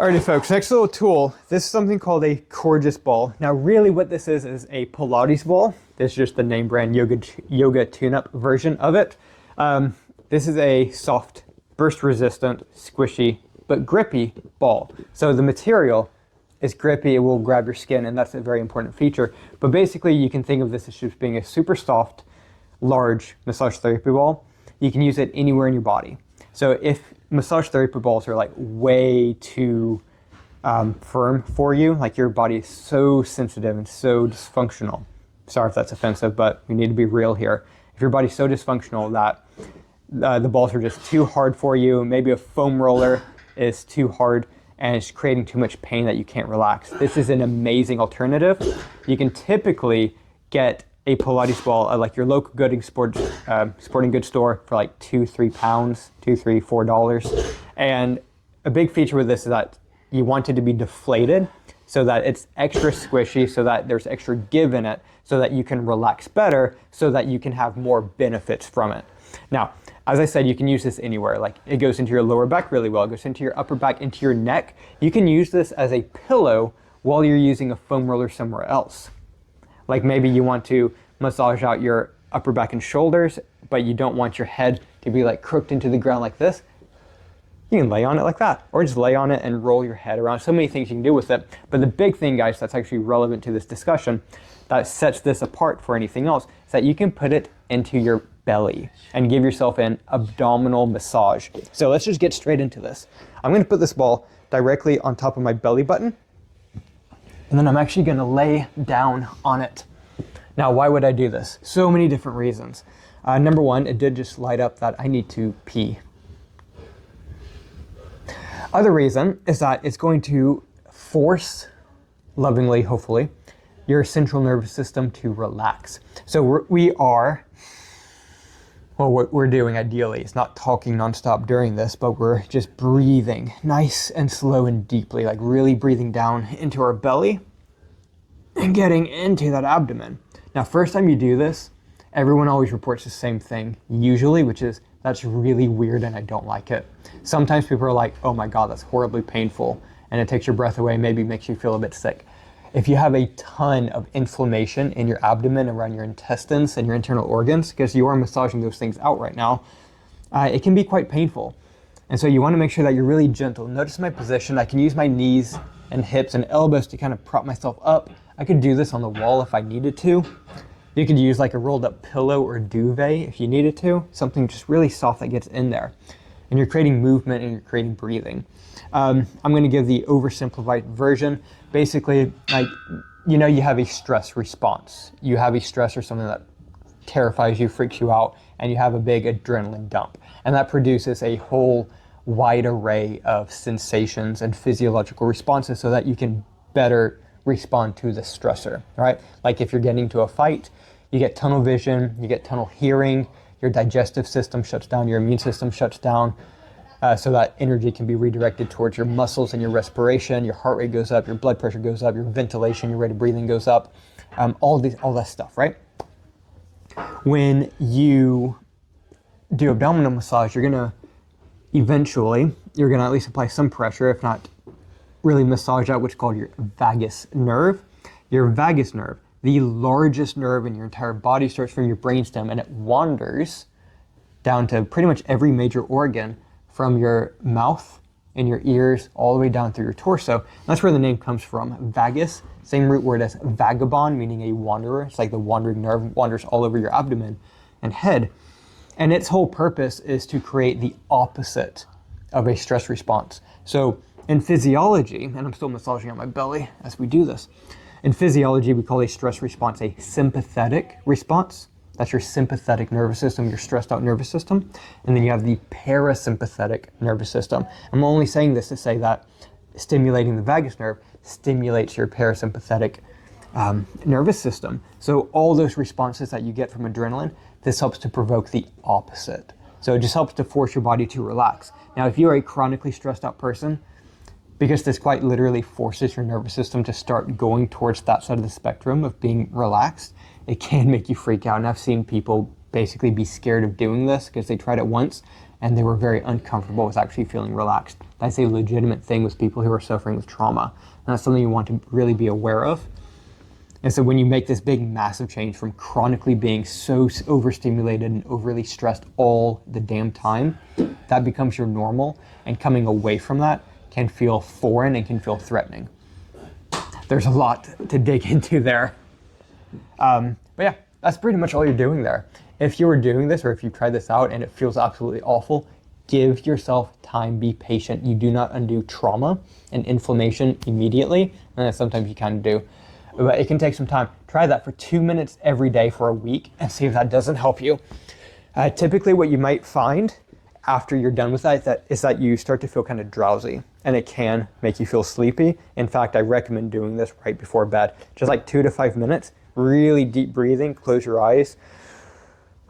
Alrighty folks, next little tool. This is something called a Coregeous ball. Now really what this is a Pilates ball. This is just the name brand yoga tune-up version of it. This is a soft, burst resistant, squishy, but grippy ball. So the material is grippy, it will grab your skin, and that's a very important feature. But basically you can think of this as just being a super soft, large massage therapy ball. You can use it anywhere in your body. So if massage therapy balls are like way too firm for you, like your body is so sensitive and so dysfunctional. Sorry if that's offensive, but we need to be real here. If your body's so dysfunctional that the balls are just too hard for you, maybe a foam roller is too hard and it's creating too much pain that you can't relax, this is an amazing alternative. You can typically get a Pilates ball at like your local sporting goods store for like £2-3, $4. And a big feature with this is that you want it to be deflated so that it's extra squishy, so that there's extra give in it, so that you can relax better, so that you can have more benefits from it. Now, as I said, you can use this anywhere. Like it goes into your lower back really well, it goes into your upper back, into your neck. You can use this as a pillow while you're using a foam roller somewhere else. Like maybe you want to massage out your upper back and shoulders, but you don't want your head to be like crooked into the ground like this. You can lay on it like that, or just lay on it and roll your head around. So many things you can do with it. But the big thing, guys, that's actually relevant to this discussion, that sets this apart for anything else, is that you can put it into your belly and give yourself an abdominal massage. So let's just get straight into this. I'm gonna put this ball directly on top of my belly button, and then I'm actually gonna lay down on it. Now, why would I do this? So many different reasons. Number one, it did just light up that I need to pee. Other reason is that it's going to force, lovingly, hopefully, your central nervous system to relax. So what we're doing ideally is not talking nonstop during this, but we're just breathing nice and slow and deeply, like really breathing down into our belly and getting into that abdomen. Now, first time you do this, everyone always reports the same thing, usually, which is, that's really weird and I don't like it. Sometimes people are like, oh my God, that's horribly painful, and it takes your breath away, maybe makes you feel a bit sick. If you have a ton of inflammation in your abdomen, around your intestines and your internal organs, because you are massaging those things out right now, it can be quite painful. And so you want to make sure that you're really gentle. Notice my position. I can use my knees and hips and elbows to kind of prop myself up. I could do this on the wall if I needed to. You could use like a rolled up pillow or duvet if you needed to, something just really soft that gets in there. And you're creating movement and you're creating breathing. I'm going to give the oversimplified version. Basically, like, you know, you have a stress response. You have a stress or something that terrifies you, freaks you out, and you have a big adrenaline dump. And that produces a whole wide array of sensations and physiological responses so that you can better respond to the stressor, right? Like if you're getting into a fight, you get tunnel vision, you get tunnel hearing, your digestive system shuts down, your immune system shuts down, so that energy can be redirected towards your muscles and your respiration, your heart rate goes up, your blood pressure goes up, your ventilation, your rate of breathing goes up, all that stuff, right? When you do abdominal massage, you're gonna at least apply some pressure, if not really massage out what's called your vagus nerve. Your vagus nerve, the largest nerve in your entire body, starts from your brainstem and it wanders down to pretty much every major organ, from your mouth and your ears all the way down through your torso. That's where the name comes from, vagus, same root word as vagabond, meaning a wanderer. It's like the wandering nerve wanders all over your abdomen and head. And its whole purpose is to create the opposite of a stress response. So in physiology, and I'm still massaging on my belly as we do this, in physiology we call a stress response a sympathetic response. That's your sympathetic nervous system, your stressed out nervous system. And then you have the parasympathetic nervous system. I'm only saying this to say that stimulating the vagus nerve stimulates your parasympathetic nervous system. So all those responses that you get from adrenaline, this helps to provoke the opposite. So it just helps to force your body to relax. Now, if you're a chronically stressed out person, because this quite literally forces your nervous system to start going towards that side of the spectrum of being relaxed, it can make you freak out. And I've seen people basically be scared of doing this because they tried it once and they were very uncomfortable with actually feeling relaxed. That's a legitimate thing with people who are suffering with trauma. And that's something you want to really be aware of. And so when you make this big, massive change from chronically being so overstimulated and overly stressed all the damn time, that becomes your normal, and coming away from that can feel foreign and can feel threatening. There's a lot to dig into there. But yeah, that's pretty much all you're doing there. If you were doing this, or if you tried this out and it feels absolutely awful, give yourself time, be patient. You do not undo trauma and inflammation immediately, and sometimes you kind of do. But it can take some time. Try that for 2 minutes every day for a week and see if that doesn't help you. Typically what you might find after you're done with that is that you start to feel kind of drowsy, and it can make you feel sleepy. In fact, I recommend doing this right before bed. Just like 2 to 5 minutes, really deep breathing, close your eyes.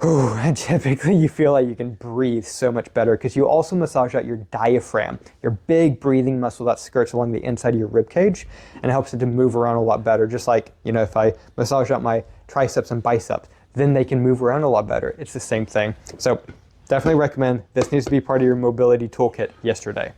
And typically you feel like you can breathe so much better because you also massage out your diaphragm, your big breathing muscle that skirts along the inside of your rib cage, and it helps it to move around a lot better. Just like, if I massage out my triceps and biceps, then they can move around a lot better. It's the same thing. So definitely recommend this. Needs to be part of your mobility toolkit yesterday.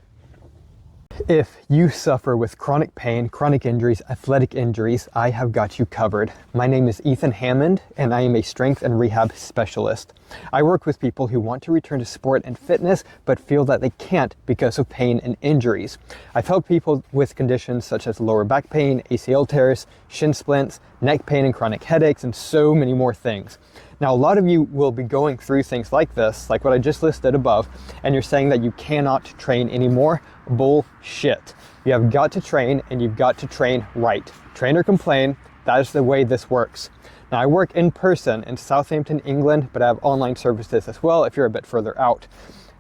If you suffer with chronic pain, chronic injuries, athletic injuries, I have got you covered. My name is Ethan Hammond, and I am a strength and rehab specialist. I work with people who want to return to sport and fitness, but feel that they can't because of pain and injuries. I've helped people with conditions such as lower back pain, ACL tears, shin splints, neck pain and chronic headaches, and so many more things. Now, a lot of you will be going through things like this, like what I just listed above, and you're saying that you cannot train anymore. Bullshit. You have got to train, and you've got to train right. Train or complain, that is the way this works. Now, I work in person in Southampton, England, but I have online services as well if you're a bit further out.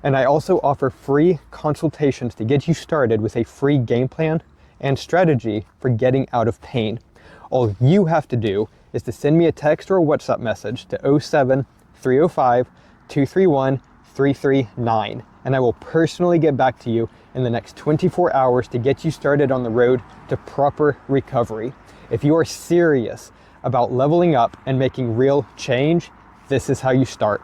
And I also offer free consultations to get you started with a free game plan and strategy for getting out of pain. All you have to do is to send me a text or a WhatsApp message to 07 305 231 339, and I will personally get back to you in the next 24 hours to get you started on the road to proper recovery. If you are serious about leveling up and making real change, this is how you start.